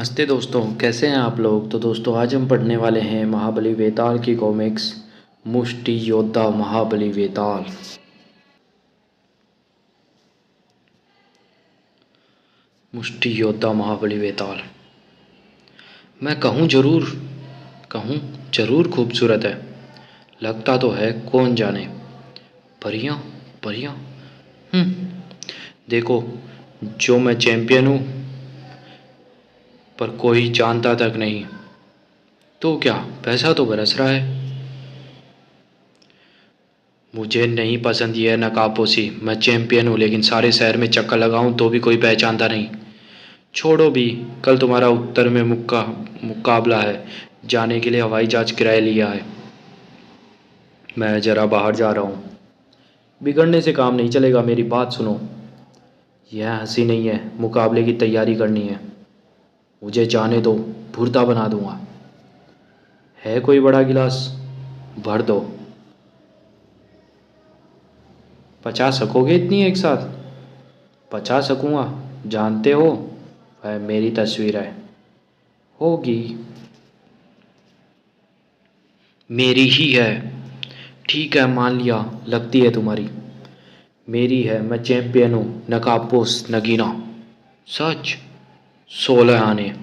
नमस्ते दोस्तों, कैसे हैं आप लोग। तो दोस्तों आज हम पढ़ने वाले हैं महाबली वेताल की कॉमिक्स मुष्टि योद्धा महाबली वेताल। मुष्टि योद्धा महाबली वेताल। मैं कहूँ जरूर खूबसूरत है। लगता तो है कौन जाने। परियां परियां। देखो, जो मैं चैंपियन हूँ पर कोई जानता तक नहीं। तो क्या पैसा तो बरस रहा है। मुझे नहीं पसंद यह नकाबपोशी। मैं चैंपियन हूँ लेकिन सारे शहर में चक्कर लगाऊं तो भी कोई पहचानता नहीं। छोड़ो भी, कल तुम्हारा उत्तर में मुकाबला है। जाने के लिए हवाई जहाज किराए लिया है। मैं ज़रा बाहर जा रहा हूँ। बिगड़ने से काम नहीं चलेगा, मेरी बात सुनो। यह हंसी नहीं है, मुकाबले की तैयारी करनी है। मुझे जाने दो, भुर्ता बना दूंगा। है कोई बड़ा गिलास? भर दो। 50 सकोगे इतनी एक साथ? 50 सकूँगा। जानते हो, वह मेरी तस्वीर है। होगी। मेरी ही है। ठीक है, मान लिया, लगती है तुम्हारी। मेरी है, मैं चैंपियन हूँ, नकाबपोश नगीना। सच? 16 आने।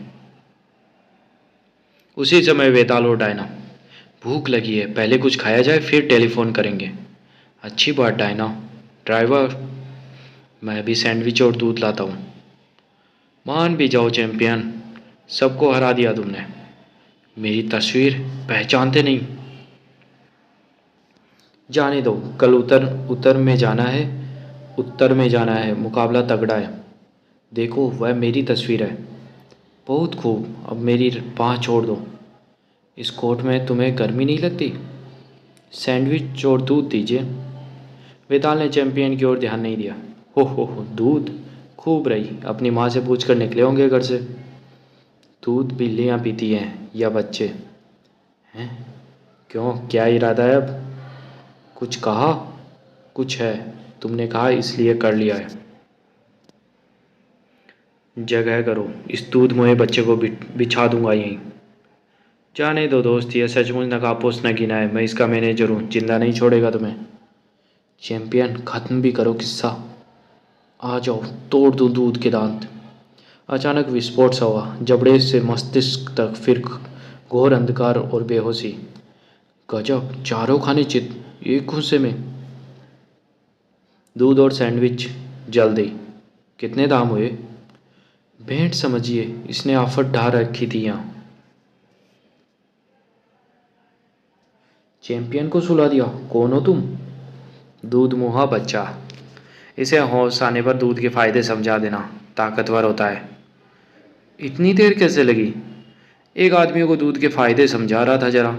उसी समय वेताल और डायना। भूख लगी है, पहले कुछ खाया जाए फिर टेलीफोन करेंगे। अच्छी बात डायना। ड्राइवर, मैं भी सैंडविच और दूध लाता हूँ। मान भी जाओ चैंपियन, सबको हरा दिया तुमने। मेरी तस्वीर पहचानते नहीं। जाने दो, कल उत्तर में जाना है, मुकाबला तगड़ा है। देखो, वह मेरी तस्वीर है। बहुत खूब, अब मेरी बाँह छोड़ दो। इस कोट में तुम्हें गर्मी नहीं लगती? सैंडविच और दूध दीजिए। वेताल ने चैंपियन की ओर ध्यान नहीं दिया। हो, दूध? खूब रही, अपनी माँ से पूछ कर निकले होंगे घर से। दूध बिल्लियाँ पीती हैं या बच्चे? हैं? क्यों, क्या इरादा है अब? कुछ कहा? कुछ है, तुमने कहा इसलिए कर लिया है। जगह करो, इस दूधमोए बच्चे को बिछा दूंगा यहीं। जाने दो दोस्त, यह सचमुच नकाबपोश नगीना है। मैं इसका मैनेजर हूँ, जिंदा नहीं छोड़ेगा तुम्हें। चैंपियन, खत्म भी करो किस्सा। आ जाओ, तोड़ दूँ दूध के दांत। अचानक विस्फोट सा हुआ, जबड़े से मस्तिष्क तक, फिर घोर अंधकार और बेहोशी। गजब, चारों खाने चित एक घूंसे में। दूध और सैंडविच जल्दी। कितने दाम हुए? भेंट समझिए, इसने आफत ढा रखी थी यहाँ। चैंपियन को सुला दिया? कौन हो तुम? दूध मुहा बच्चा। इसे होश आने पर दूध के फायदे समझा देना। ताकतवर होता है। इतनी देर कैसे लगी? एक आदमी को दूध के फायदे समझा रहा था जरा।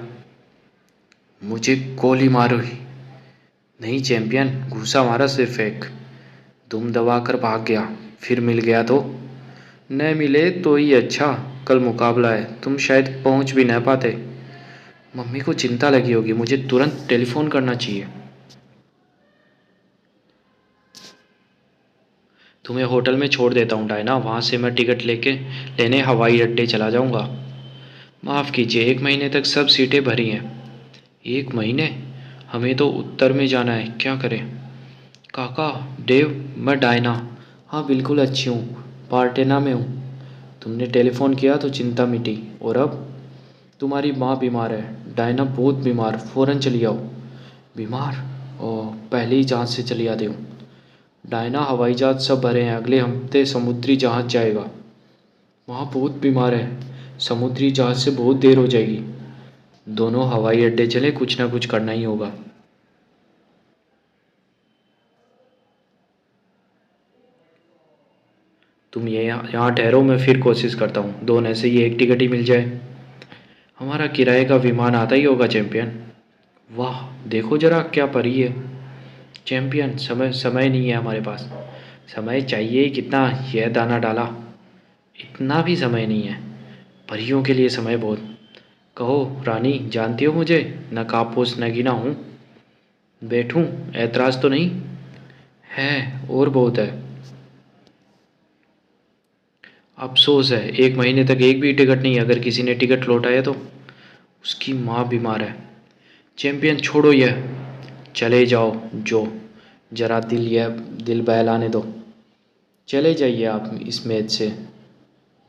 मुझे गोली मारो ही। नहीं चैंपियन, घूसा मारा सिर्फ एक। दुम दबाकर भाग गया, फिर मिल गया तो? न मिले तो ही अच्छा। कल मुकाबला है, तुम शायद पहुंच भी न पाते। मम्मी को चिंता लगी होगी, मुझे तुरंत टेलीफोन करना चाहिए। तुम्हें होटल में छोड़ देता हूँ डायना, वहाँ से मैं टिकट लेने हवाई अड्डे चला जाऊँगा। माफ़ कीजिए, 1 महीने तक सब सीटें भरी हैं। 1 महीने? हमें तो उत्तर में जाना है, क्या करें? काका, डेव, मैं डायना। हाँ बिल्कुल अच्छी हूँ, पार्टेना में हूँ। तुमने टेलीफोन किया तो चिंता मिटी। और अब? तुम्हारी माँ बीमार है डायना, बहुत बीमार, फ़ौरन चली आओ। बीमार? ओह, पहले ही जहाज़ से चली आती हूँ। डायना, हवाई जहाज़ सब भरे हैं, अगले हफ्ते समुद्री जहाज़ जाएगा। वहाँ बहुत बीमार है, समुद्री जहाज़ से बहुत देर हो जाएगी। दोनों हवाई अड्डे चले, कुछ ना कुछ करना ही होगा। तुम ये यहाँ ठहरो, मैं फिर कोशिश करता हूँ, दोनों से ही एक टिकट ही मिल जाए। हमारा किराए का विमान आता ही होगा चैंपियन। वाह, देखो जरा क्या परी है। चैंपियन, समय समय नहीं है हमारे पास। समय चाहिए ही कितना, यह दाना डाला। इतना भी समय नहीं है, परियों के लिए समय बहुत। कहो रानी, जानती हो मुझे, नकाबपोश नगीना हूँ। बैठूं? ऐतराज़ तो नहीं? है, और बहुत है। अफसोस है, 1 महीने तक एक भी टिकट नहीं। अगर किसी ने टिकट लौटाया तो उसकी माँ बीमार है। चैंपियन छोड़ो यह, चले जाओ। जो जरा दिल बहलाने दो। चले जाइए आप इस मैच से।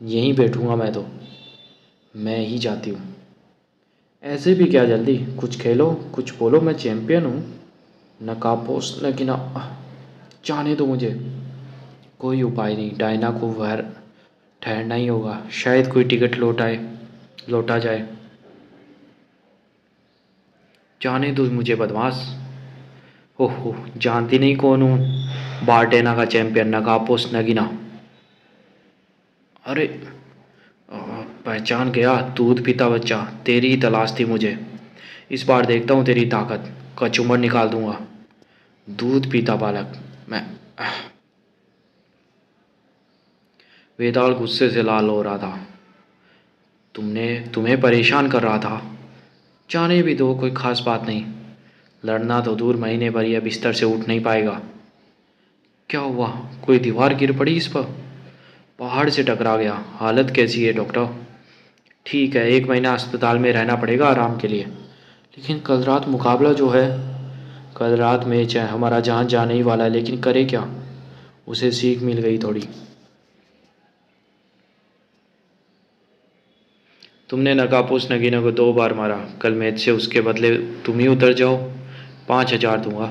यहीं बैठूंगा मैं तो। मैं ही जाती हूँ। ऐसे भी क्या जल्दी, कुछ खेलो, कुछ बोलो। मैं चैंपियन हूँ। नकापोस नगीना, जाने दो मुझे। कोई उपाय नहीं, डायना को बाहर ठहरना ही होगा। शायद कोई टिकट लौटा जाए। जाने दो मुझे बदमाश। ओहो, जानती नहीं कौन हूँ? बार्टेना का चैंपियन नकापोस नगीना। अरे, आ, पहचान गया। दूध पीता बच्चा, तेरी ही तलाश थी मुझे। इस बार देखता हूँ तेरी ताकत। कचूमर निकाल दूंगा। दूध पीता बालक। मैं वेदाल गुस्से से लाल हो रहा था। तुम्हें परेशान कर रहा था। जाने भी दो, कोई खास बात नहीं। लड़ना तो दूर, महीने भर यह बिस्तर से उठ नहीं पाएगा। क्या हुआ? कोई दीवार गिर पड़ी इस पर? पहाड़ से टकरा गया। हालत कैसी है डॉक्टर? ठीक है, 1 महीना अस्पताल में रहना पड़ेगा आराम के लिए। लेकिन कल रात मुकाबला जो है। कल रात मैच है, हमारा जान जाने ही वाला है, लेकिन करे क्या? उसे सीख मिल गई थोड़ी। तुमने नकापोस नगीना को 2 बार मारा कल मैच से, उसके बदले तुम ही उतर जाओ। 5,000 दूंगा।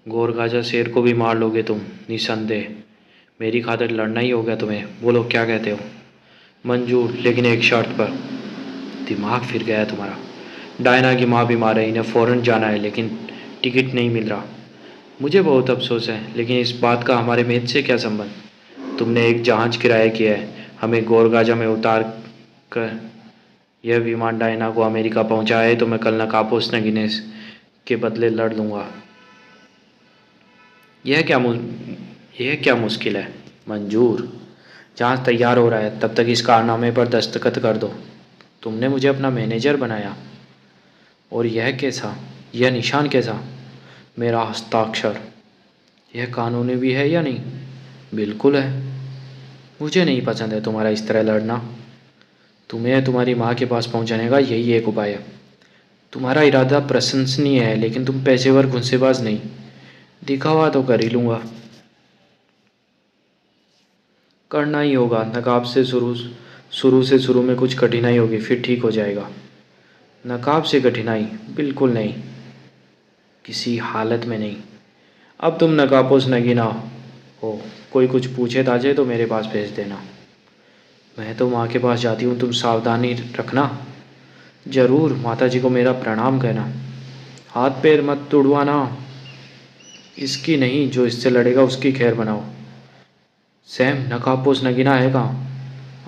गोरगाजा शेर को भी मार लोगे तुम निसंदेह। मेरी खातिर लड़ना ही होगा तुम्हें। बोलो क्या कहते हो? मंजूर, लेकिन एक शर्त पर। दिमाग फिर गया है तुम्हारा। डायना की माँ बीमार है, इन्हें फ़ौरन जाना है, लेकिन टिकट नहीं मिल रहा। मुझे बहुत अफसोस है, लेकिन इस बात का हमारे मैच से क्या संबंध? तुमने एक जहाज़ किराया किया है, हमें गोरगाजा में उतार कर यह विमान डायना को अमेरिका पहुंचाया है, तो मैं कल नकापोस नगिनेस के बदले लड़ लूँगा। यह क्या मु यह क्या मुश्किल है? मंजूर, जहाज़ तैयार हो रहा है, तब तक इस कारनामे पर दस्तखत कर दो। तुमने मुझे अपना मैनेजर बनाया। और यह कैसा? यह निशान कैसा? मेरा हस्ताक्षर। यह कानूनी भी है या नहीं? बिल्कुल है। मुझे नहीं पसंद है तुम्हारा इस तरह लड़ना। तुम्हें तुम्हारी माँ के पास पहुँचाने का यही एक उपाय है। तुम्हारा इरादा प्रशंसनीय है, लेकिन तुम पेशेवर गुस्सेबाज नहीं। दिखावा तो कर ही लूँगा। करना ही होगा। नकाब से शुरू में कुछ कठिनाई होगी, फिर ठीक हो जाएगा। नकाब से कठिनाई? बिल्कुल नहीं, किसी हालत में नहीं। अब तुम नकाबपोश नगीना हो। कोई कुछ पूछे ताजे तो मेरे पास भेज देना। मैं तो माँ के पास जाती हूँ, तुम सावधानी रखना। ज़रूर, माता जी को मेरा प्रणाम कहना। हाथ पैर मत तुड़वाना। इसकी नहीं, जो इससे लड़ेगा उसकी खैर बनाओ। सैम, नकाबपोश नगीना है कहाँ?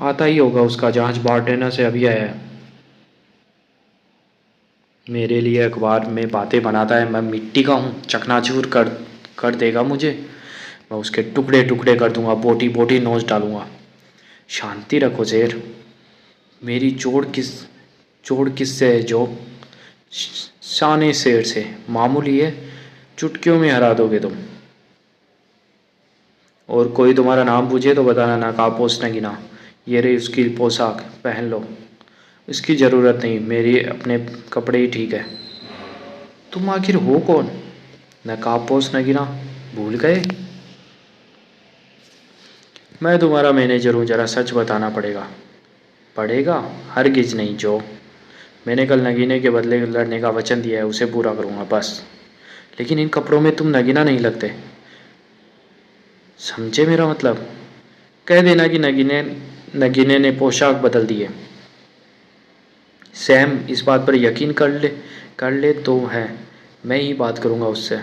आता ही होगा, उसका जहाज बारडेना से अभी आया है। मेरे लिए अखबार में बातें बनाता है। मैं मिट्टी का हूँ, चकनाचूर कर कर देगा मुझे। मैं उसके टुकड़े टुकड़े कर दूंगा, बोटी बोटी नोच डालूंगा। शांति रखो शेर। मेरी चोड़ किससे है जो? शाने शेर से। मामूली है, चुटकियों में हरा दोगे तुम। और कोई तुम्हारा नाम पूछे तो बताना नकाबपोश नगीना। ये रही उसकी पोशाक, पहन लो। इसकी ज़रूरत नहीं, मेरी अपने कपड़े ही ठीक है। तुम आखिर हो कौन? नकाबपोश नगीना, भूल गए? मैं तुम्हारा मैनेजर हूँ, ज़रा सच बताना पड़ेगा। पड़ेगा? हरगिज नहीं जो। मैंने कल नगीने के बदले लड़ने का वचन दिया है, उसे पूरा करूँगा बस। लेकिन इन कपड़ों में तुम नगीना नहीं लगते। समझे मेरा मतलब? कह देना कि नगीने ने पोशाक बदल दी है। सैम, इस बात पर यकीन कर ले तो है। मैं ही बात करूँगा उससे।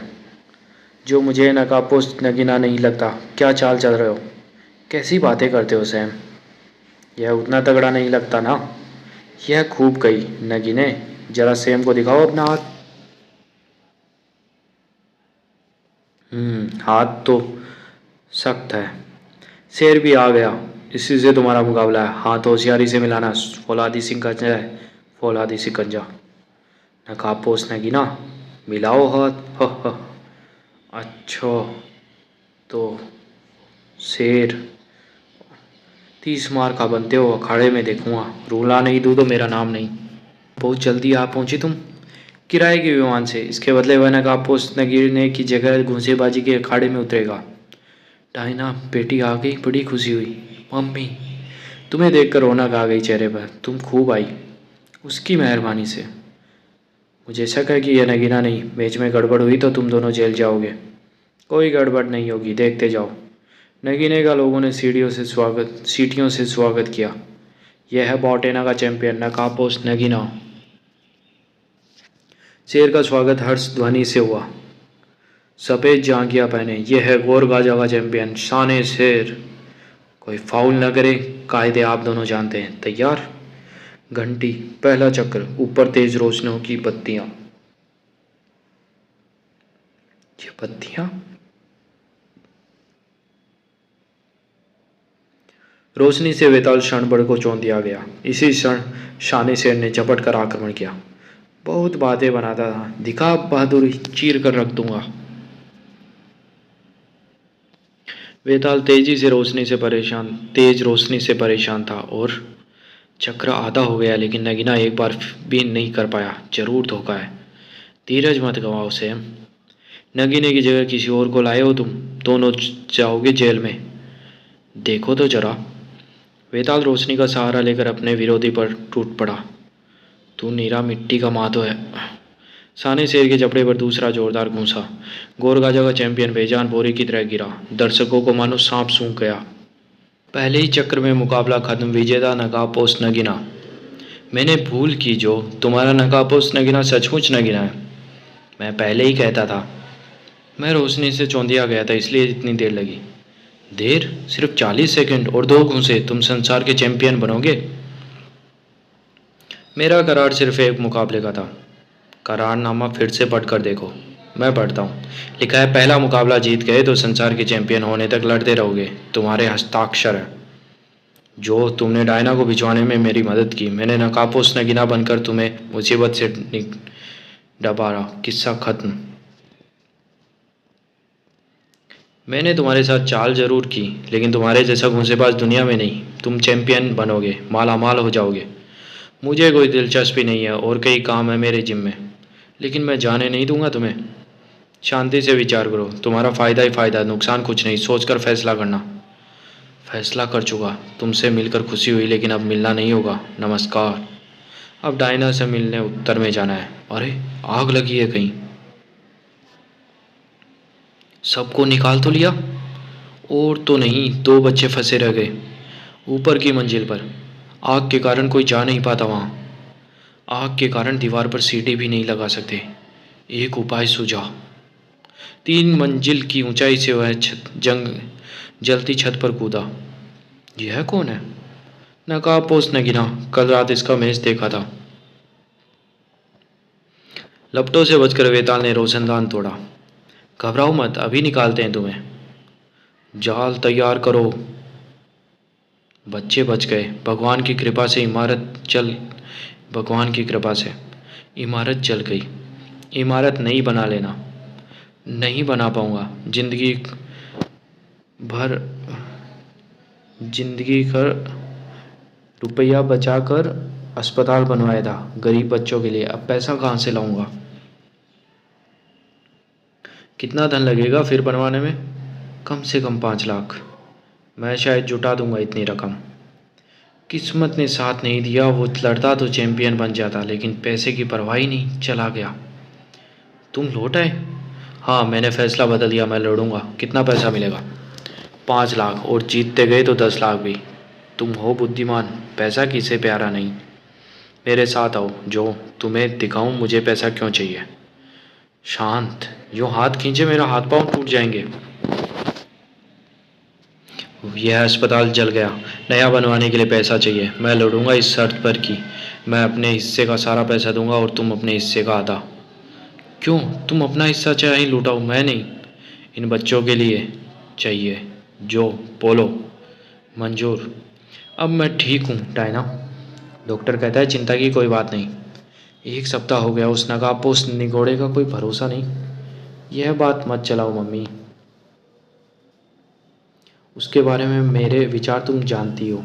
जो मुझे नकाबपोश नगीना नहीं लगता। क्या चाल चल रहे हो? कैसी बातें करते हो सैम? यह उतना तगड़ा नहीं लगता ना? यह खूब कही नगीने। जरा सैम को दिखाओ अपना हाथ। हाथ तो सख्त है। शेर भी आ गया। इसी से तुम्हारा मुकाबला है। हाथ होशियारी से मिलाना। फौलादी सिकंजा है, फौलादी सिकंजा। नकाबपोश नगीना, मिलाओ हाथ। अच्छा, तो शेर 30 मार का बनते हो, अखाड़े में देखूंगा। रूला नहीं दूँ तो मेरा नाम नहीं। बहुत जल्दी आ पहुंची तुम, किराए के विमान से। इसके बदले वह नकाबपोश न गिरने की जगह घूंसेबाजी के अखाड़े में उतरेगा। डायना बेटी आ गई, बड़ी खुशी हुई। मम्मी, तुम्हें देखकर रौनक आ गई चेहरे पर। तुम खूब आई, उसकी मेहरबानी से। मुझे शक है कि यह नगीना नहीं, मैच में गड़बड़ हुई तो तुम दोनों जेल जाओगे। कोई गड़बड़ नहीं होगी, देखते जाओ। नगीने का लोगों ने सीटियों से स्वागत किया। यह है बॉटेना का चैंपियन नकाबपोश नगीना। शेर का स्वागत हर्ष ध्वनि से हुआ। सफ़ेद जांघिया पहने, यह है गोरगाजा का चैंपियन शान शेर। कोई फाउल न करे, कायदे आप दोनों जानते हैं। तैयार? घंटी, पहला चक्र, ऊपर तेज रोशनियों की बत्तियां। ये बत्तियां? रोशनी से वेताल क्षण भर को चौंध दिया गया। इसी क्षण शान शेर ने झपट कर आक्रमण किया। बहुत बातें बनाता था, दिखा बहादुरी, चीर कर रख दूंगा। वेताल तेज रोशनी से परेशान था और चक्र आधा हो गया, लेकिन नगीना एक बार भी नहीं कर पाया। जरूर धोखा है। धीरज मत गवाओ सैम। नगीने की जगह किसी और को लाए हो तुम। दोनों जाओगे जेल में। देखो तो जरा। वेताल रोशनी का सहारा लेकर अपने विरोधी पर टूट पड़ा। तू नीरा मिट्टी का मातो है। साने शेर के जबड़े पर दूसरा जोरदार घूंसा। गोरगाजा का चैंपियन बेजान बोरी की तरह गिरा। दर्शकों को मानो सांप सूंघ गया। पहले ही चक्र में मुकाबला खत्म। विजेता नकाबपोश नगीना। मैंने भूल की जो, तुम्हारा नकाबपोश नगीना सचमुच नगीना है। मैं पहले ही कहता था। मैं रोशनी से चौंधिया गया था, इसलिए इतनी देर लगी। देर? सिर्फ 40 सेकंड और 2 घूंसे, तुम संसार के चैंपियन बनोगे। मेरा करार सिर्फ एक मुकाबले का था। करारनामा फिर से पढ़कर देखो। मैं पढ़ता हूँ। लिखा है, पहला मुकाबला जीत गए तो संसार के चैंपियन होने तक लड़ते रहोगे। तुम्हारे हस्ताक्षर है। जो तुमने डायना को भिजवाने में मेरी मदद की। मैंने नकाबपोश नगीना बनकर तुम्हें मुसीबत से डबारा। किस्सा खत्म। मैंने तुम्हारे साथ चाल जरूर की, लेकिन तुम्हारे जैसा घूंसेबाज दुनिया में नहीं। तुम चैंपियन बनोगे, माला माल हो जाओगे। मुझे कोई दिलचस्पी नहीं है और कई काम है मेरे जिम में, लेकिन मैं जाने नहीं दूंगा तुम्हें। शांति से विचार करो। तुम्हारा फ़ायदा ही फ़ायदा, नुकसान कुछ नहीं। सोचकर फैसला करना। फैसला कर चुका। तुमसे मिलकर खुशी हुई, लेकिन अब मिलना नहीं होगा। नमस्कार। अब डायना से मिलने उत्तर में जाना है। अरे, आग लगी है कहीं। सबको निकाल तो लिया? और तो नहीं, 2 बच्चे फंसे रह गए ऊपर की मंजिल पर। आग के कारण कोई जा नहीं पाता वहाँ। आग के कारण दीवार पर सीढ़ी भी नहीं लगा सकते। एक उपाय सूझा। 3 मंजिल की ऊंचाई से वह जलती छत पर कूदा। यह कौन है? नकाबपोश नगीना। कल रात इसका मैच देखा था। लपटों से बचकर वेताल ने रोशनदान तोड़ा। घबराओ मत, अभी निकालते हैं तुम्हें। जाल तैयार करो। बच्चे बच गए। भगवान की कृपा से इमारत जल गई। इमारत नहीं बना लेना। नहीं बना पाऊंगा। भर जिंदगी कर रुपया बचाकर अस्पताल बनवाया था गरीब बच्चों के लिए। अब पैसा कहाँ से लाऊंगा? कितना धन लगेगा फिर बनवाने में? कम से कम 5 लाख। मैं शायद जुटा दूंगा इतनी रकम। किस्मत ने साथ नहीं दिया। वो लड़ता तो चैंपियन बन जाता, लेकिन पैसे की परवाह ही नहीं, चला गया। तुम लौट आए? हाँ, मैंने फैसला बदल दिया। मैं लड़ूंगा। कितना पैसा मिलेगा? 5 लाख, और जीतते गए तो 10 लाख भी। तुम हो बुद्धिमान। पैसा किसे प्यारा नहीं। मेरे साथ आओ, जो तुम्हें दिखाऊं मुझे पैसा क्यों चाहिए। शांत। यूँ हाथ खींचे मेरा हाथ पांव टूट जाएंगे। यह अस्पताल जल गया। नया बनवाने के लिए पैसा चाहिए। मैं लड़ूंगा इस शर्त पर कि मैं अपने हिस्से का सारा पैसा दूंगा और तुम अपने हिस्से का आधा। क्यों? तुम अपना हिस्सा चाहे लुटाओ, मैं नहीं। इन बच्चों के लिए चाहिए। जो बोलो। मंजूर। अब मैं ठीक हूँ डायना। डॉक्टर कहता है चिंता की कोई बात नहीं। 1 सप्ताह हो गया, उस नकाबपोश निगोड़े का कोई भरोसा नहीं। यह बात मत चलाओ मम्मी। उसके बारे में मेरे विचार तुम जानती हो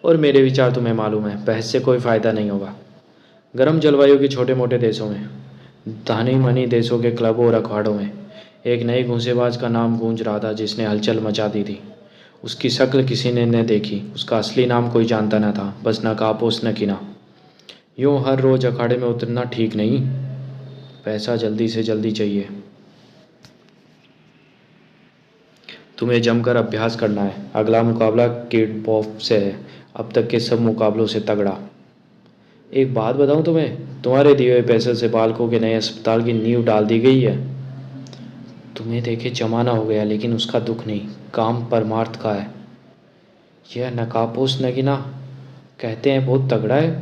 और मेरे विचार तुम्हें मालूम है। बहस से कोई फ़ायदा नहीं होगा। गर्म जलवायु के छोटे मोटे देशों में, धनी मनी देशों के क्लबों और अखाड़ों में एक नई घूंसेबाज का नाम गूंज रहा था जिसने हलचल मचा दी थी। उसकी शक्ल किसी ने न देखी, उसका असली नाम कोई जानता न था, बस नकापोस नगीना। यूँ हर रोज़ अखाड़े में उतरना ठीक नहीं। पैसा जल्दी से जल्दी चाहिए। तुम्हें जमकर अभ्यास करना है। अगला मुकाबला किड बॉफ से है, अब तक के सब मुकाबलों से तगड़ा। एक बात बताऊं तुम्हें, तुम्हारे दिए हुए पैसे से बालकों के नए अस्पताल की नींव डाल दी गई है। तुम्हें देखे जमाना हो गया, लेकिन उसका दुख नहीं, काम परमार्थ का है। यह नकापोस नगीना कहते हैं बहुत तगड़ा है।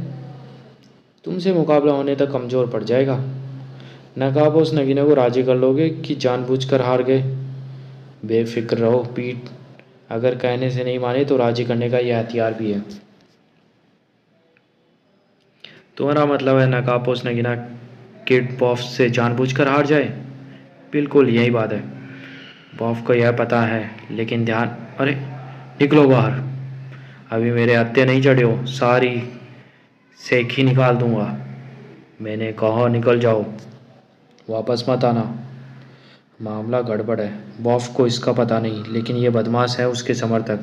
तुमसे मुकाबला होने तक कमज़ोर पड़ जाएगा। नकापोस नगीने को राजी कर लोगे कि जानबूझकर हार गए? बेफिक्र रहो पीट, अगर कहने से नहीं माने तो राजी करने का यह हथियार भी है। तुम्हारा मतलब है नकापोस नगीना किड बॉफ से जानबूझकर हार जाए? बिल्कुल यही बात है। बॉफ को यह पता है, लेकिन ध्यान, अरे निकलो बाहर। अभी मेरे हत्थे नहीं चढ़े हो, सारी सेखी निकाल दूंगा। मैंने कहा निकल जाओ, वापस मत आना। मामला गड़बड़ है। बॉफ को इसका पता नहीं, लेकिन ये बदमाश है उसके समर्थक।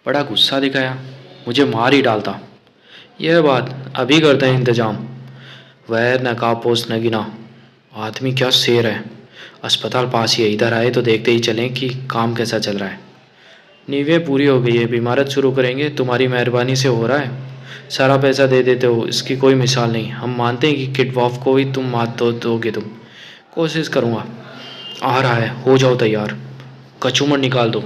बड़ा गुस्सा दिखाया, मुझे मार ही डालता। यह बात अभी करते हैं इंतजाम। वह नकापोस नगीना आदमी क्या शेर है। अस्पताल पास ही है, इधर आए तो देखते ही चलें कि काम कैसा चल रहा है। नींवें पूरी हो गई है, अब इमारत शुरू करेंगे। तुम्हारी मेहरबानी से हो रहा है, सारा पैसा दे देते हो, इसकी कोई मिसाल नहीं। हम मानते हैं कि किड वॉफ को ही तुम मात दोगे। तुम कोशिश करूँगा। आ रहा है, हो जाओ तैयार। कचूमर निकाल दो।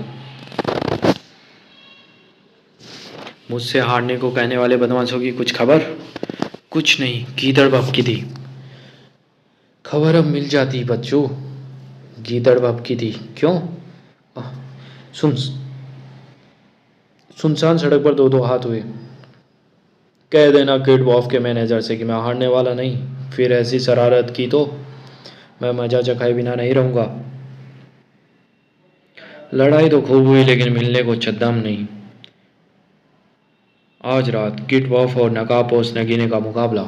मुझसे हारने को कहने वाले बदमाशों की कुछ खबर? कुछ नहीं, गीदड़ भभकी थी। खबर अब मिल जाती बच्चों। गीदड़ भभकी थी क्यों? आह, सुन, सुनसान सड़क पर दो दो हाथ हुए। कह देना किड वॉफ के मैनेजर से कि मैं हारने वाला नहीं। फिर ऐसी शरारत की तो मैं मजा चखाए बिना नहीं रहूँगा। लड़ाई तो खूब हुई, लेकिन मिलने को छद्म नहीं। आज रात किड वॉफ और नकापोस नगीने का मुकाबला।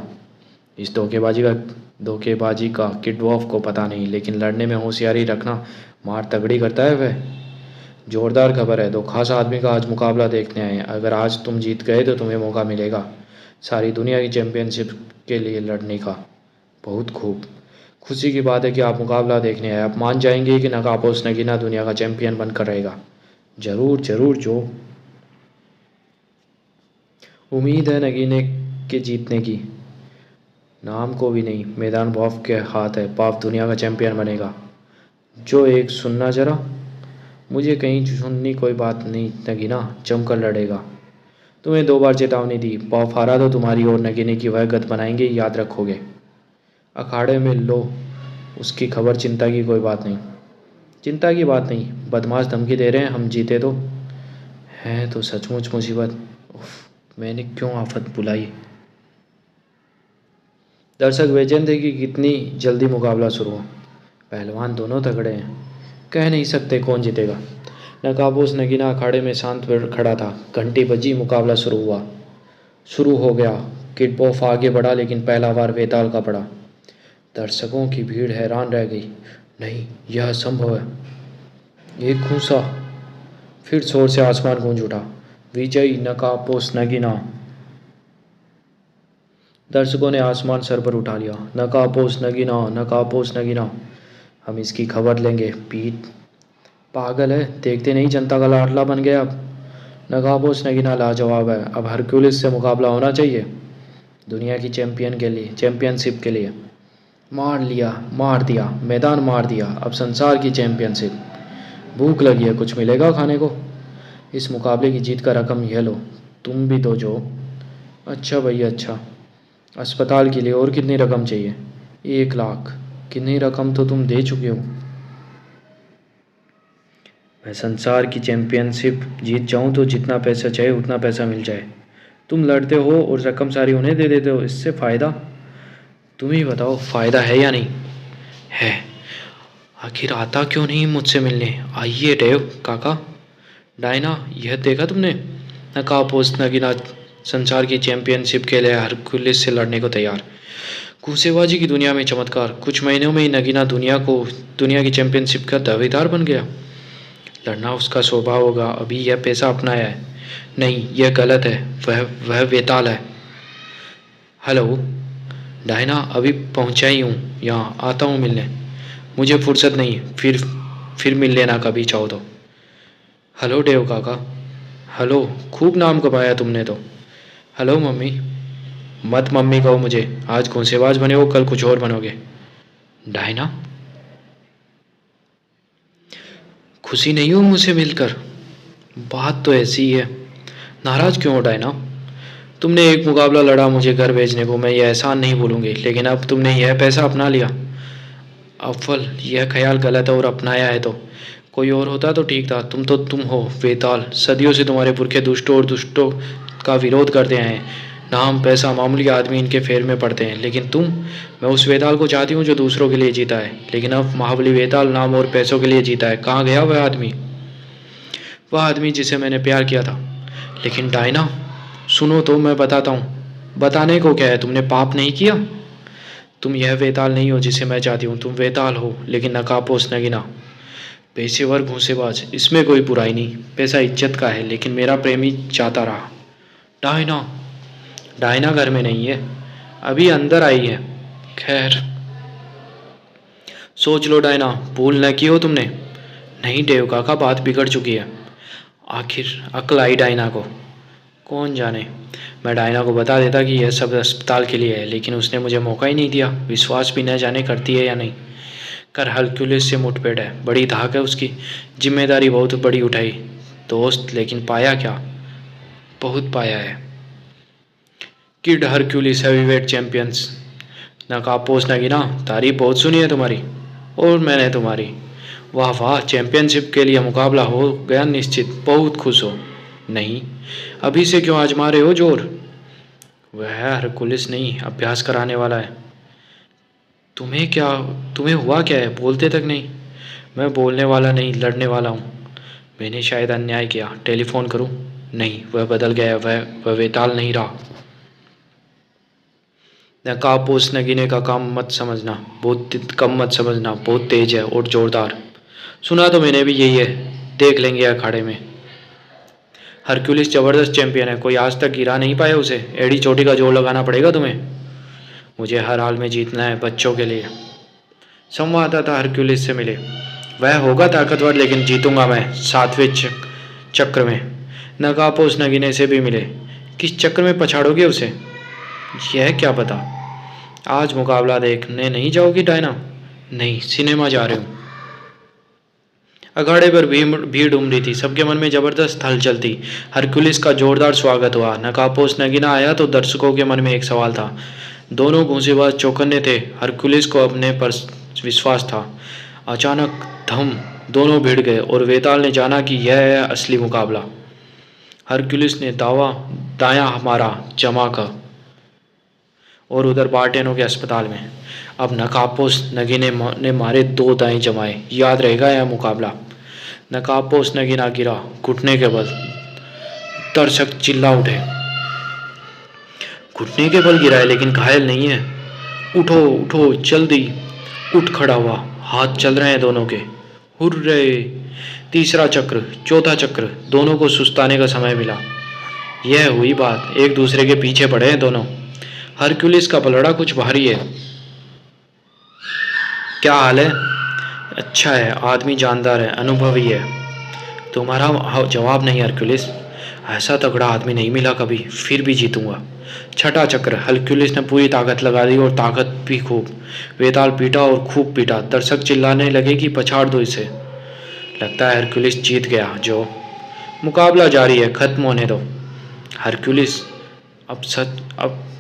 इस धोखेबाजी का किड वॉफ को पता नहीं, लेकिन लड़ने में होशियारी रखना मार तगड़ी करता है वह। जोरदार खबर है, दो खास आदमी का आज मुकाबला देखने आए हैं। अगर आज तुम जीत गए तो तुम्हें मौका मिलेगा सारी दुनिया की चैंपियनशिप के लिए लड़ने का। बहुत खूब, खुशी की बात है कि आप मुकाबला देखने आए। आप मान जाएंगे कि नकापोस नगीना दुनिया का चैंपियन बनकर रहेगा। जरूर जरूर जो। उम्मीद है नगीने के जीतने की। नाम को भी नहीं, मैदान बॉफ के हाथ है। बॉफ दुनिया का चैंपियन बनेगा। जो एक सुनना जरा, मुझे कहीं सुननी कोई बात नहीं। नगीना जमकर लड़ेगा। तुम्हें 2 बार चेतावनी दी, बॉफ हारा तो तुम्हारी और नगीने की वह गत बनाएंगे, याद रखोगे। अखाड़े में लो उसकी खबर। चिंता की कोई बात नहीं। चिंता की बात नहीं, बदमाश धमकी दे रहे हैं, हम जीते तो है तो सचमुच मुसीबत। उफ, मैंने क्यों आफत बुलाई। दर्शक बेचैन थे कि कितनी जल्दी मुकाबला शुरू हो। पहलवान दोनों तगड़े हैं, कह नहीं सकते कौन जीतेगा। नकाबोस नगीना अखाड़े में शांत खड़ा था। घंटी बजी, मुकाबला शुरू हो गया। किड बॉफ आगे बढ़ा, लेकिन पहला वार बेताल का पड़ा। दर्शकों की भीड़ हैरान रह गई। नहीं, यह असंभव है। एक खूंसा, फिर जोर से आसमान गूंज उठा। विजयी नकापोस नगीना। दर्शकों ने आसमान सर पर उठा लिया। नकापोस नगीना, नकापोस नगीना। हम इसकी खबर लेंगे। पीट पागल है, देखते नहीं जनता का लाडला बन गया अब। नकापोस नगीना लाजवाब है। अब हरक्यूलिस से मुकाबला होना चाहिए दुनिया की चैंपियनशिप के लिए। मार दिया, मैदान मार दिया। अब संसार की चैंपियनशिप। भूख लगी है, कुछ मिलेगा खाने को? इस मुकाबले की जीत का रकम यह लो। तुम भी तो जो। अच्छा भैया अच्छा। अस्पताल के लिए और कितनी रकम चाहिए? 1 लाख। कितनी रकम तो तुम दे चुके हो। मैं संसार की चैंपियनशिप जीत जाऊं तो जितना पैसा चाहिए उतना पैसा मिल जाए। तुम लड़ते हो और रकम सारी उन्हें दे देते हो, इससे फ़ायदा? तुम ही बताओ, फ़ायदा है या नहीं है? आखिर आता क्यों नहीं मुझसे मिलने? आइए डेव काका। डायना, यह देखा तुमने? नकाबपोश नगीना संसार की चैंपियनशिप के लिए हरकुलिस से लड़ने को तैयार। घूंसेबाजी की दुनिया में चमत्कार। कुछ महीनों में ही नगीना दुनिया की चैंपियनशिप का दावेदार बन गया। लड़ना उसका स्वभाव होगा, अभी यह पैसा अपनाया है। नहीं, यह गलत है। वह वेताल है। हेलो डायना, अभी पहुंचा ही हूँ, यहाँ आता हूँ मिलने। मुझे फुर्सत नहीं, फिर मिल लेना कभी चाहो तो। हेलो डेव काका। हेलो, खूब नाम कमाया तुमने तो। Hello mummy. मत मम्मी कहो मुझे, आज घूंसेबाज बने हो, कल कुछ और बनोगे। डायना, खुशी नहीं हो मुझसे मिलकर? बात तो ऐसी ही है। नाराज क्यों हो डायना? तुमने एक मुकाबला लड़ा मुझे घर भेजने को, मैं ये एहसान नहीं भूलूंगी, लेकिन अब तुमने यह पैसा अपना लिया। अव्वल यह ख्याल गलत है, और अपनाया है तो कोई और होता तो ठीक था। तुम हो वेताल। सदियों से तुम्हारे पुरखे दुष्टों और दुष्टों का विरोध करते आए हैं। नाम पैसा मामूली आदमी इनके फेर में पड़ते हैं, लेकिन मैं उस वेताल को चाहती हूँ जो दूसरों के लिए जीता है। लेकिन अब महाबली वेताल नाम और पैसों के लिए जीता है। कहाँ गया वह आदमी जिसे मैंने प्यार किया था? लेकिन डायना, सुनो तो मैं बताता हूँ। बताने को क्या है? तुमने पाप नहीं किया। तुम यह वेताल नहीं हो जिसे मैं चाहती हूँ। तुम वेताल हो, लेकिन नकाबपोश नगीना, पेशेवर घूंसेबाज। इसमें कोई बुराई नहीं। पैसा इज्जत का है, लेकिन मेरा प्रेमी चाहता रहा। डायना, डायना घर में नहीं है, अभी अंदर आई है। खैर, सोच लो डायना, भूल न की हो तुमने। नहीं देव काका, बात बिगड़ चुकी है। आखिर अक्ल आई डायना को? कौन जाने। मैं डायना को बता देता कि यह सब अस्पताल के लिए है, लेकिन उसने मुझे मौका ही नहीं दिया। विश्वास भी न जाने करती है या नहीं। कर हरक्यूलिस से मुठभेड़ है, बड़ी धाक है उसकी। जिम्मेदारी बहुत बड़ी उठाई दोस्त, लेकिन पाया क्या? बहुत पाया है। Kid Hercules heavyweight champions. नकाबपोश नगीना, तारीफ बहुत सुनी है तुम्हारी। और मैंने तुम्हारी। वाह वाह, चैंपियनशिप के लिए मुकाबला हो गया निश्चित। बहुत खुश हो? नहीं, अभी से क्यों आजमा रहे हो जोर? वह हरकुलिस नहीं, अभ्यास कराने वाला है। तुम्हें हुआ क्या है? बोलते तक नहीं। मैं बोलने वाला नहीं, लड़ने वाला हूँ। मैंने शायद अन्याय किया। टेलीफोन करूँ? नहीं, वह बदल गया। वह वेताल नहीं रहा। नकाबपोश नगीने का काम मत समझना, कम मत समझना। बहुत तेज है और जोरदार। सुना तो मैंने भी यही है। देख लेंगे अखाड़े में। हरक्यूलिस जबरदस्त चैंपियन है, कोई आज तक गिरा नहीं पाया उसे। एड़ी चोटी का जोर लगाना पड़ेगा तुम्हें। मुझे हर हाल में जीतना है, बच्चों के लिए। संवाददाता हरक्यूलिस से मिले। वह होगा ताकतवर, लेकिन जीतूंगा मैं 7वें चक्र में। नकाबपोश नगीने से भी मिले। किस चक्र में पछाड़ोगे उसे? यह क्या पता। आज मुकाबला देखने नहीं जाओगी डायना? नहीं, सिनेमा जा रहे हूँ। अखाड़े पर भीड़ उमड़ी थी। सबके मन में जबरदस्त हलचल थी। हरकुलिस का जोरदार स्वागत हुआ। नकाबपोश नगीना आया तो दर्शकों के मन में एक सवाल था। दोनों घूंसेबाज चौकन्ने थे। हरकुलिस को अपने पर विश्वास था। अचानक धम, दोनों भिड़ गए और वेताल ने जाना कि यह है असली मुकाबला। हरकुलिस ने दायां मारा जमा का, और उधर बार्टेनो के अस्पताल में। अब नकाबपोश नगीने ने मारे 2 दाएं जमाए। याद रहेगा यह मुकाबला। नकाबपोश नगीना गिरा घुटने के बल। दर्शक चिल्ला उठे। घुटने के बल गिरा है, लेकिन घायल नहीं है। उठो उठो जल्दी। उठ खड़ा हुआ। हाथ चल रहे हैं दोनों के। हुर्रे! तीसरा चक्र, चौथा चक्र, दोनों को सुस्ताने का समय मिला। यह हुई बात। एक दूसरे के पीछे पड़े हैं दोनों। हरक्यूलिस का पलड़ा कुछ भारी है। क्या हाल है? अच्छा है, आदमी जानदार है, अनुभवी है। तुम्हारा जवाब नहीं हरक्यूलिस। ऐसा तगड़ा आदमी नहीं मिला कभी। फिर भी जीतूंगा। छठा चक्र। हरक्यूलिस ने पूरी ताकत लगा दी, और ताकत भी खूब। वेताल पीटा और खूब पीटा। दर्शक चिल्लाने लगे कि पछाड़ दो इसे। लगता है हरक्यूलिस जीत गया। जो मुकाबला जारी है, खत्म होने दो। हरक्यूलिस अब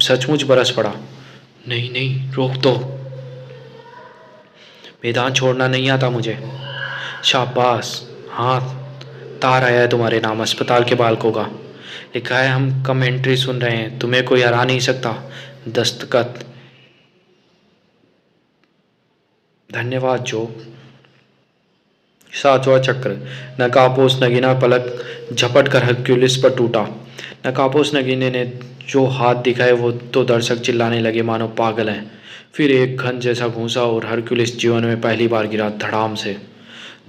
सचमुच बरस पड़ा। नहीं नहीं, रोक दो। मैदान छोड़ना नहीं आता मुझे। शाबाश। हाँ, तार आया है तुम्हारे नाम अस्पताल के बालकों का। लिखा है हम कमेंट्री सुन रहे हैं, तुम्हें कोई हरा नहीं सकता। दस्तखत। धन्यवाद जो। सातवां चक्र। नकापोस नगीना पलक झपट कर हरक्यूलिस पर टूटा। नकापोस नगीने ने जो हाथ दिखाए वो तो दर्शक चिल्लाने लगे मानो पागल हैं। फिर एक घन जैसा घूंसा और हरक्यूलिस जीवन में पहली बार गिरा धड़ाम से।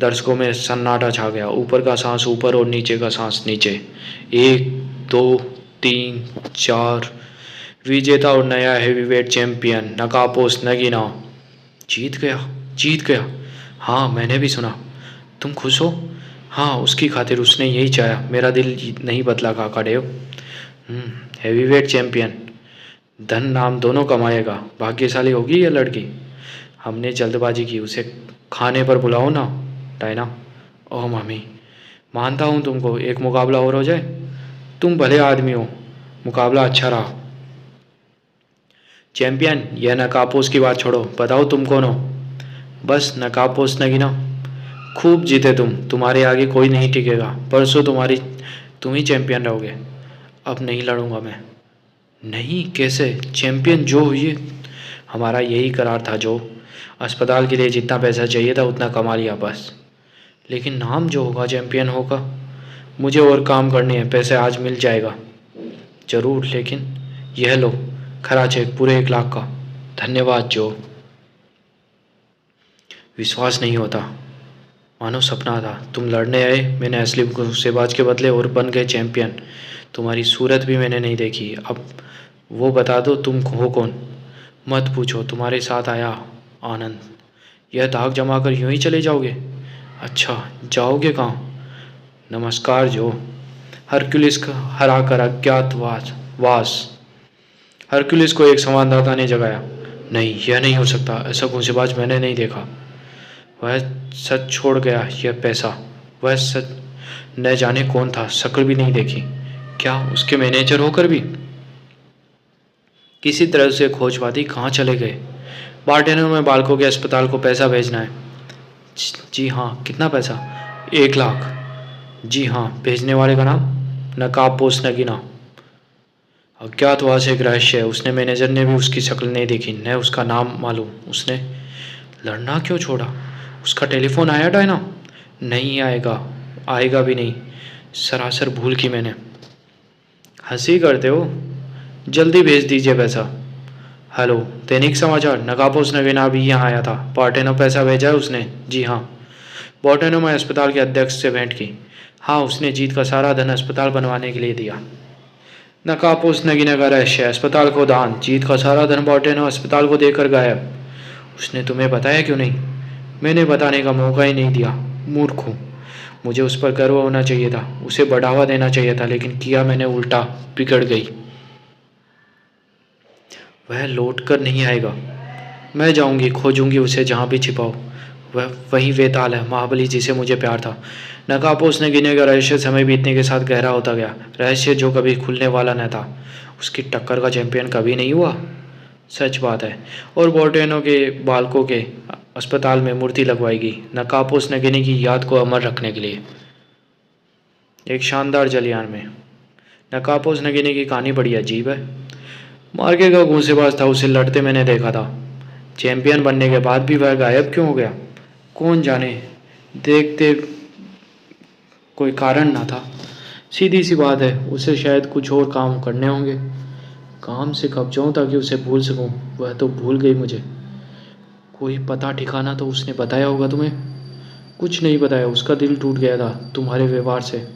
दर्शकों में सन्नाटा छा गया। ऊपर का सांस ऊपर और नीचे का सांस नीचे। एक, दो, तीन, चार। विजेता और नया हेवीवेट चैंपियन नकापोस नगीना जीत गया, जीत गया। हाँ, मैंने भी सुना। तुम खुश हो? हाँ, उसकी खातिर उसने यही चाहा। मेरा दिल नहीं बदला काकाडेव। हेवीवेट चैंपियन, धन नाम दोनों कमाएगा। भाग्यशाली होगी यह लड़की। हमने जल्दबाजी की, उसे खाने पर बुलाओ ना डायना। ओह मामी, मानता हूँ तुमको। एक मुकाबला और हो जाए। तुम भले आदमी हो, मुकाबला अच्छा रहा। चैंपियन, यह नकापोस की बात छोड़ो, बताओ तुम कौन हो? बस नकापोस नगीना। खूब जीते तुम, तुम्हारे आगे कोई नहीं टिकेगा। परसों तुम ही चैंपियन रहोगे। अब नहीं लड़ूंगा मैं। नहीं, कैसे? चैंपियन जो हुई, हमारा यही करार था जो। अस्पताल के लिए जितना पैसा चाहिए था उतना कमा लिया बस। लेकिन नाम जो होगा चैंपियन होगा। मुझे और काम करने हैं, पैसे आज मिल जाएगा जरूर। लेकिन यह लो, खरा चेक पूरे 1 लाख का। धन्यवाद जो। विश्वास नहीं होता, मानो सपना था। तुम लड़ने आए, मैंने असली मुक्केबाज के बदले और बन गए चैंपियन। तुम्हारी सूरत भी मैंने नहीं देखी। अब वो बता दो तुम हो कौन? मत पूछो, तुम्हारे साथ आया आनंद। यह दाग जमा कर यूं ही चले जाओगे? अच्छा, जाओगे कहाँ? नमस्कार जो। हरक्यूलिस का हरा कर अज्ञातवास वास। हरक्यूलिस को एक संवाददाता ने जगाया। नहीं, यह नहीं हो सकता। ऐसा मुक्केबाज मैंने नहीं देखा। वह सच छोड़ गया यह पैसा। वह सच न जाने कौन था, शक्ल भी नहीं देखी। क्या उसके मैनेजर होकर भी? किसी तरह से खोजवादी कहाँ चले गए? बार्टेनर में बालकों के अस्पताल को पैसा भेजना है। जी हाँ, कितना पैसा? 1 लाख। जी हाँ, भेजने वाले का नाम? नकाबपोश नगीना। अज्ञातवास एक रहस्य है। उसने मैनेजर ने भी उसकी शक्ल नहीं देखी, न उसका नाम मालूम। उसने लड़ना क्यों छोड़ा? उसका टेलीफोन आया डायना? नहीं आएगा, आएगा भी नहीं। सरासर भूल की मैंने। हंसी करते हो? जल्दी भेज दीजिए पैसा। हेलो, दैनिक समाचार। नकाबपोश नगीना भी यहाँ आया था। पार्टेनो पैसा भेजा है उसने? जी हाँ। बॉर्टेनो में अस्पताल के अध्यक्ष से भेंट की। हाँ, उसने जीत का सारा धन अस्पताल बनवाने के लिए दिया। नकाबपोश नगीना का रहस्य, अस्पताल को दान। जीत का सारा धन बॉर्टेनो अस्पताल को देकर गायब। उसने तुम्हें बताया क्यों नहीं? मैंने बताने का मौका ही नहीं दिया। मूर्ख हूँ। मुझे उस पर गर्व होना चाहिए था, उसे बढ़ावा देना चाहिए था, लेकिन किया मैंने उल्टा। बिगड़ गई। वह लौट कर नहीं आएगा। मैं जाऊंगी, खोजूंगी उसे जहाँ भी छिपाओ। वह वही वेताल है, महाबली जिसे मुझे प्यार था। नकाबपोश नगीने का रहस्य समय बीतने के साथ गहरा होता गया। रहस्य जो कभी खुलने वाला न था। उसकी टक्कर का चैंपियन कभी नहीं हुआ। सच बात है। और बोर्टेनो के बालकों के अस्पताल में मूर्ति लगवाई गई, नकाबपोश नगीने की याद को अमर रखने के लिए। एक शानदार जलयान में। नकाबपोश नगीने की कहानी बड़ी अजीब है। मार्के का घूंसेबाज था, उसे लड़ते मैंने देखा था। चैंपियन बनने के बाद भी वह गायब क्यों हो गया? कौन जाने। देखते कोई कारण ना था। सीधी सी बात है, उसे शायद कुछ और काम करने होंगे। काम से कब जाऊँ ताकि उसे भूल सकूं? वह तो भूल गई मुझे। कोई पता ठिकाना तो उसने बताया होगा तुम्हें? कुछ नहीं बताया। उसका दिल टूट गया था तुम्हारे व्यवहार से।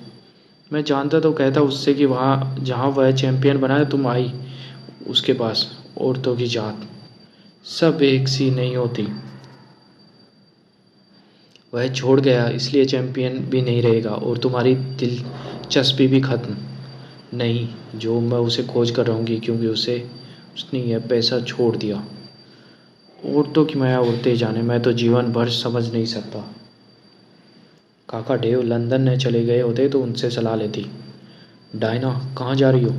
मैं जानता तो कहता उससे कि वहाँ जहाँ वह चैंपियन बना है तुम आई उसके पास। औरतों की जात सब एक सी नहीं होती। वह छोड़ गया, इसलिए चैंपियन भी नहीं रहेगा और तुम्हारी दिलचस्पी भी खत्म। नहीं, जो मैं उसे खोज कर रहूँगी, क्योंकि उसने यह पैसा छोड़ दिया। औरतों की माया उड़ते जाने, मैं तो जीवन भर समझ नहीं सकता। काका डेव लंदन ने चले गए होते तो उनसे सलाह लेती। डायना, कहाँ जा रही हो?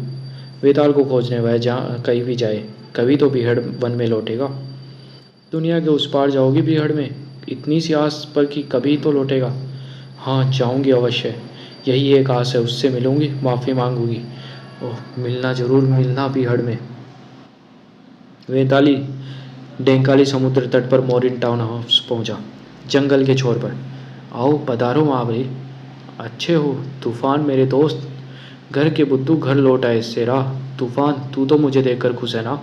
वेताल को खोजने। वह जहाँ कहीं भी जाए, कभी तो बीहड़ वन में लौटेगा। दुनिया के उस पार जाओगी बीहड़ में? इतनी सी आस पर कि कभी तो लौटेगा। हाँ, जाऊंगी अवश्य। यही एक आस है, उससे मिलूंगी, माफ़ी मांगूंगी। ओह, मिलना जरूर, मिलना बीहड़ में। वेताली डेंकाली समुद्र तट पर मॉरिन टाउन हाउस पहुंचा, जंगल के छोर पर। आओ पधारो महाबली। अच्छे हो तूफान मेरे दोस्त। घर के बुद्धू घर लौट आए सेरा। तूफान तू तो मुझे देखकर खुश है ना?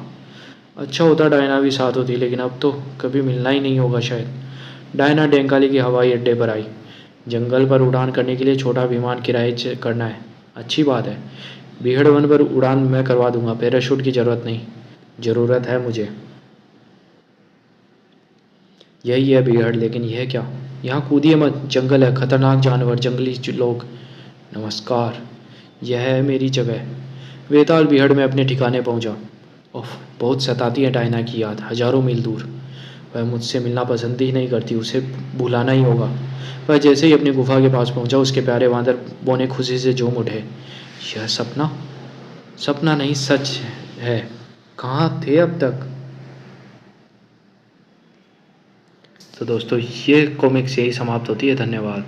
अच्छा होता डायना भी साथ होती, लेकिन अब तो कभी मिलना ही नहीं होगा शायद। डायना डेंकाली के हवाई अड्डे पर आई। जंगल पर उड़ान करने के लिए छोटा विमान किराए करना है। अच्छी बात है। बीहड़ वन पर उड़ान मैं करवा दूंगा, पैराशूट की ज़रूरत नहीं। ज़रूरत है मुझे। यही है बीहड़, लेकिन यह क्या? यहाँ कूदिए मत, जंगल है, खतरनाक जानवर, जंगली लोग। नमस्कार, यह है मेरी जगह। वेताल बीहड़ में अपने ठिकाने पहुंचा। ओह, बहुत सताती है डायना की याद, हजारों मील दूर। वह मुझसे मिलना पसंद ही नहीं करती, उसे भुलाना ही होगा। वह जैसे ही अपनी गुफा के पास पहुंचा, उसके प्यारे बांदर बोने खुशी से झूम उठे। यह सपना सपना नहीं, सच है। कहाँ थे अब तक? तो दोस्तों, ये कॉमिक्स यही समाप्त होती है। धन्यवाद।